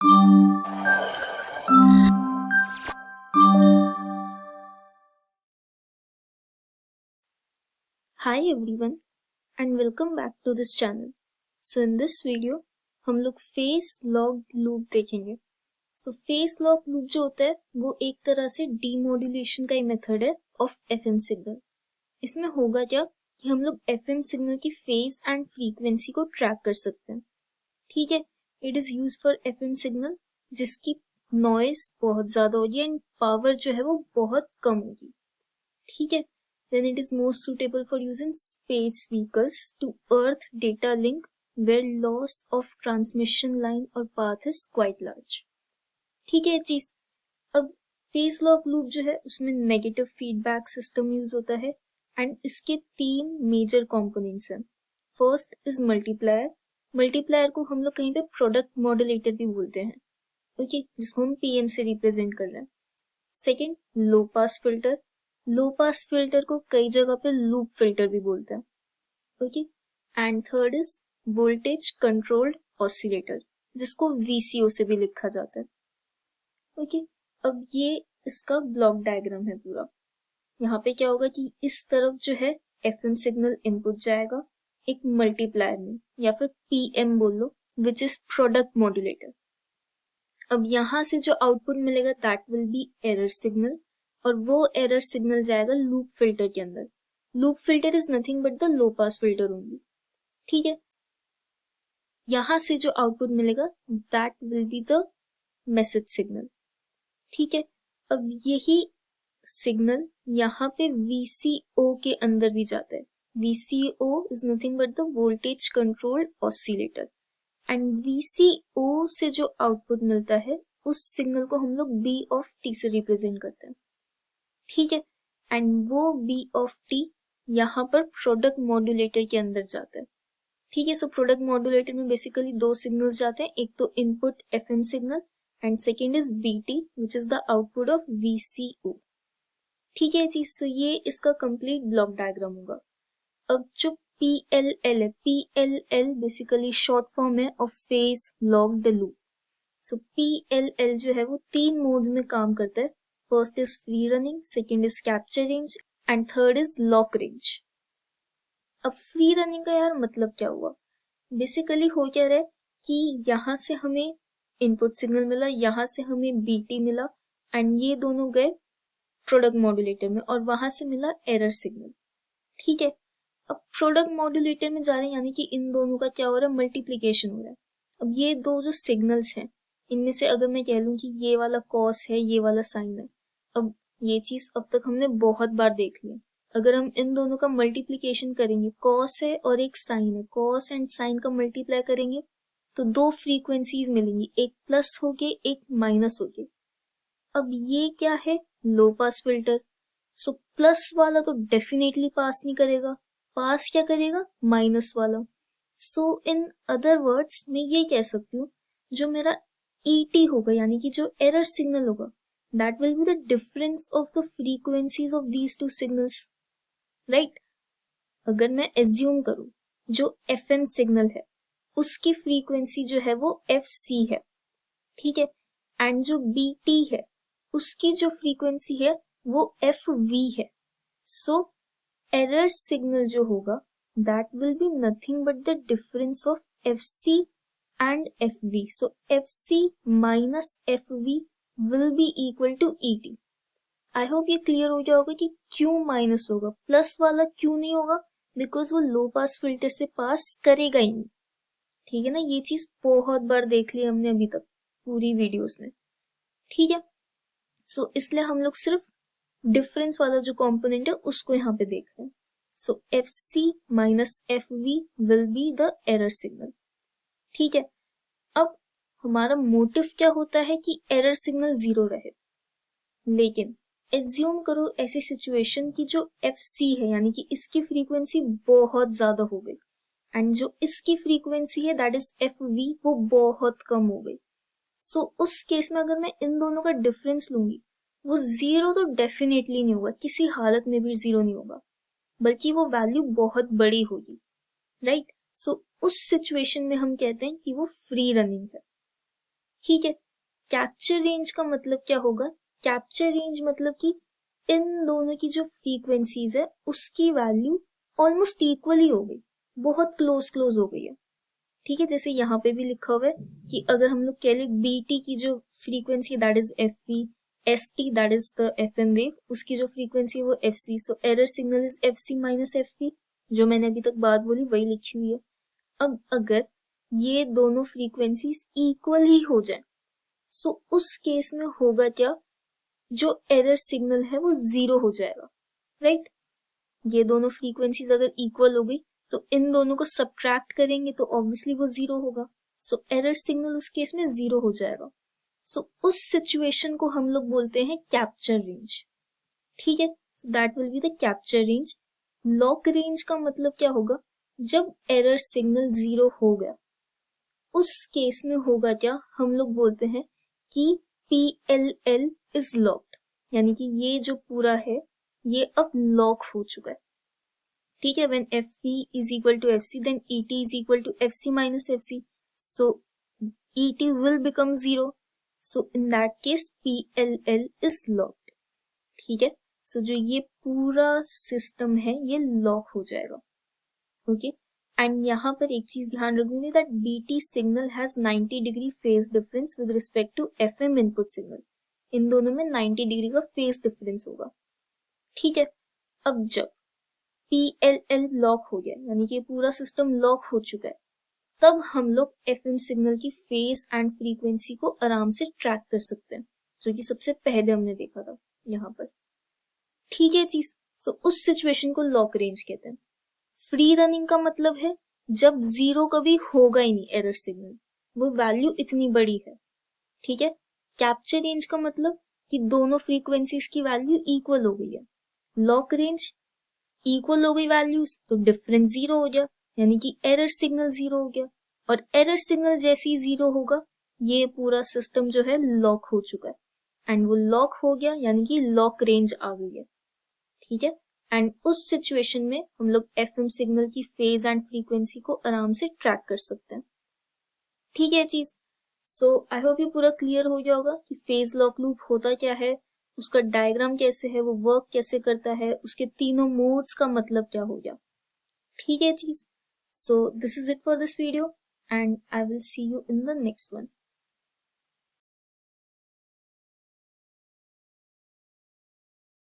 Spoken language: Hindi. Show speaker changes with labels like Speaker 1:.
Speaker 1: Hi everyone and welcome back to this channel. So in this video हम लोग फेस लॉक्ड लूप देखेंगे. So फेस लॉक लूप जो होता है वो एक तरह से डीमॉड्यूलेशन का ही मेथड है ऑफ एफएम सिग्नल. इसमें होगा क्या कि हम लोग एफएम सिग्नल की फेस एंड फ्रीक्वेंसी को ट्रैक कर सकते हैं. ठीक है, it is use for FM signal जिसकी नॉइस बहुत ज्यादा होगी एंड पावर जो है वो बहुत कम होगी. ठीक है, then it is most suitable for use in space vehicles to earth data link where loss of transmission line or path is quite large. ठीक है चीज. अब फेस लॉक लूप जो है उसमें नेगेटिव फीडबैक सिस्टम यूज होता है एंड इसके 3 मेजर कंपोनेंट्स हैं. First is multiplier. मल्टीप्लायर को हम लोग कहीं पे प्रोडक्ट मॉड्यूलेटर भी बोलते हैं, ओके, जिसको हम पीएम से रिप्रेजेंट कर रहे हैं. सेकेंड, लो पास फिल्टर. लो पास फिल्टर को कई जगह पे लूप फिल्टर भी बोलते हैं, okay. And third is voltage controlled oscillator, जिसको वीसीओ से भी लिखा जाता है, ओके. अब ये इसका ब्लॉक डायग्राम है पूरा. यहाँ पे क्या होगा कि इस तरफ जो है एफएम सिग्नल इनपुट जाएगा एक मल्टीप्लायर में, या फिर पीएम बोल लो, विच इज प्रोडक्ट मॉड्यूलेटर. अब यहाँ से जो आउटपुट मिलेगा that will be error signal, और वो एरर सिग्नल जाएगा लूप फिल्टर के अंदर. Loop filter is nothing but the low pass filter only. ठीक है, यहां से जो आउटपुट मिलेगा that will be the message signal. ठीक है, अब यही सिग्नल यहाँ पे वीसीओ के अंदर भी जाता है. VCO is nothing but the voltage controlled oscillator, and VCO से जो आउटपुट मिलता है उस सिग्नल को हम लोग बी ऑफ टी से रिप्रेजेंट करते हैं. ठीक है, एंड वो बी ऑफ टी यहाँ पर प्रोडक्ट मॉड्यूलेटर के अंदर जाता है. ठीक है, सो प्रोडक्ट मॉड्यूलेटर में बेसिकली 2 सिग्नल्स जाते हैं, एक तो input FM signal and second is BT which is the output of VCO. ठीक है जी, सो ये इसका कंप्लीट ब्लॉक डायग्राम होगा. अब जो पीएलएल है, पीएलएल बेसिकली शॉर्ट फॉर्म है of face locked loop. So PLL जो है वो 3 मोड्स में काम करता है. First is free running, second is capture range and third is lock range. अब free running का यार मतलब क्या हुआ? बेसिकली हो क्या रहा है कि यहाँ से हमें इनपुट सिग्नल मिला, यहाँ से हमें बीटी मिला एंड ये दोनों गए प्रोडक्ट मॉड्यूलेटर में और वहां से मिला एरर सिग्नल. ठीक है, अब प्रोडक्ट मॉड्यूलेटर में जा रहे हैं यानी कि इन दोनों का क्या हो रहा है, मल्टीप्लीकेशन हो रहा है. अब ये दो जो सिग्नल्स हैं इनमें से अगर मैं कह लूं कि ये वाला कॉस है, ये वाला साइन है, अब ये चीज अब तक हमने बहुत बार देख ली. अगर हम इन दोनों का मल्टीप्लिकेशन करेंगे, कॉस है और एक साइन है, कॉस एंड साइन का मल्टीप्लाई करेंगे तो 2 फ्रीक्वेंसीज मिलेंगी, एक प्लस होके एक माइनस होके. अब ये क्या है, लो पास फिल्टर. सो प्लस वाला तो डेफिनेटली पास नहीं करेगा, पास क्या करेगा, माइनस वाला. सो इन अदर वर्ड्स मैं ये कह सकती हूँ जो मेरा ईटी होगा यानी कि जो एरर सिग्नल होगा that will be the difference of the frequencies of these two signals, right? अगर मैं assume करूं जो FM सिग्नल है उसकी फ्रीक्वेंसी जो है वो FC है, ठीक है, एंड जो BT है उसकी जो फ्रीक्वेंसी है वो FV है. सो एरर सिग्नल जो होगा that will be nothing but the difference of FC and FV. So FC minus FV will be equal to ET. I hope ये क्लियर हो गया होगा कि क्यों माइनस होगा, प्लस वाला क्यों नहीं होगा, बिकॉज वो लो पास फिल्टर से पास करेगा ही नहीं. ठीक है ना, ये चीज बहुत बार देख ली हमने अभी तक पूरी वीडियोस में. ठीक है, सो इसलिए हम लोग सिर्फ डिफरेंस वाला जो कंपोनेंट है उसको यहाँ पे देख रहे हैं. So F C minus F V will be the error signal. ठीक है, अब हमारा मोटिव क्या होता है कि एरर सिग्नल 0 रहे, लेकिन एज्यूम करो ऐसी सिचुएशन की जो FC है यानी कि इसकी फ्रीक्वेंसी बहुत ज्यादा हो गई एंड जो इसकी फ्रीक्वेंसी है दैट इज FV वो बहुत कम हो गई. सो उस केस में अगर मैं इन दोनों का डिफरेंस लूंगी वो 0 तो डेफिनेटली नहीं होगा, किसी हालत में भी 0 नहीं होगा, बल्कि वो वैल्यू बहुत बड़ी होगी, राइट. सो उस सिचुएशन में हम कहते हैं कि वो फ्री रनिंग है. ठीक है। कैप्चर रेंज का मतलब क्या होगा? कैप्चर रेंज मतलब कि इन दोनों की जो फ्रीक्वेंसीज है उसकी वैल्यू ऑलमोस्ट इक्वली हो गई, बहुत क्लोज हो गई है। ठीक है, जैसे यहाँ पे भी लिखा हुआ है कि अगर हम लोग कह ले बीटी की जो frequency that is F P, S T that is the F M wave, उसकी जो फ्रीक्वेंसी है वो F C, so error signal is F C minus F P, जो मैंने अभी तक बात बोली वही लिखी हुई है। अब अगर ये दोनों फ्रीक्वेंसीज इक्वल ही हो जाए, सो उस केस में होगा क्या? जो एरर सिग्नल है वो जीरो हो जाएगा, राइट? ये दोनों फ्रीक्वेंसीज अगर इक्वल हो गई तो इन दोनों को सब्ट्रैक्ट करेंगे तो ऑब्वियसली वो जीरो होगा, सो एरर सिग्नल उस केस में जीरो हो जाएगा। सो उस सिचुएशन को हम लोग बोलते हैं कैप्चर रेंज। ठीक है, so that will be the capture range. Lock range का मतलब क्या होगा? जब एरर सिग्नल जीरो हो गया उस केस में होगा क्या? हम लोग बोलते हैं कि PLL इज लॉक्ड, यानी कि ये जो पूरा है ये अब लॉक हो चुका है। ठीक है, when FP is equal to FC then ET is equal to FC minus FC, so ET will become zero, so in that case PLL is locked। ठीक है, so जो ये पूरा सिस्टम है ये लॉक हो जाएगा। ओके, एंड यहाँ पर एक चीज ध्यान रखूंगी that BT signal has 90 degree phase difference with respect to FM input signal. इन दोनों में 90 डिग्री का फेज डिफरेंस होगा। ठीक है, अब जब PLL लॉक हो गया, यानी कि पूरा सिस्टम लॉक हो चुका है, तब हम लोग FM सिग्नल की फेज एंड फ्रीक्वेंसी को आराम से ट्रैक कर सकते हैं, जो कि सबसे पहले हमने देखा था यहाँ पर। ठीक है चीज, सो उस सिचुएशन को लॉक रेंज कहते हैं। फ्री रनिंग का मतलब है जब जीरो कभी होगा ही नहीं एरर सिग्नल, वो वैल्यू इतनी बड़ी है। ठीक है, कैप्चर रेंज का मतलब कि दोनों फ्रीक्वेंसीज की वैल्यू इक्वल हो गई है। लॉक रेंज इक्वल हो गई वैल्यूज तो डिफरेंस जीरो हो गया, यानी कि एरर सिग्नल जीरो हो गया, और एरर सिग्नल जैसे ही जीरो होगा ये पूरा सिस्टम जो है लॉक हो चुका है, एंड वो लॉक हो गया यानी कि लॉक रेंज आ गई है। ठीक है, एंड उस सिचुएशन में हम लोग FM सिग्नल की फेज एंड फ्रीक्वेंसी को आराम से ट्रैक कर सकते हैं। ठीक है चीज, सो आई होप ये पूरा क्लियर हो गया होगा कि फेज लॉक लूप होता क्या है, उसका डायग्राम कैसे है, वो वर्क कैसे करता है, उसके तीनों मोड्स का मतलब क्या हो गया। ठीक है चीज, so this is it for this video and I will see you in the next one.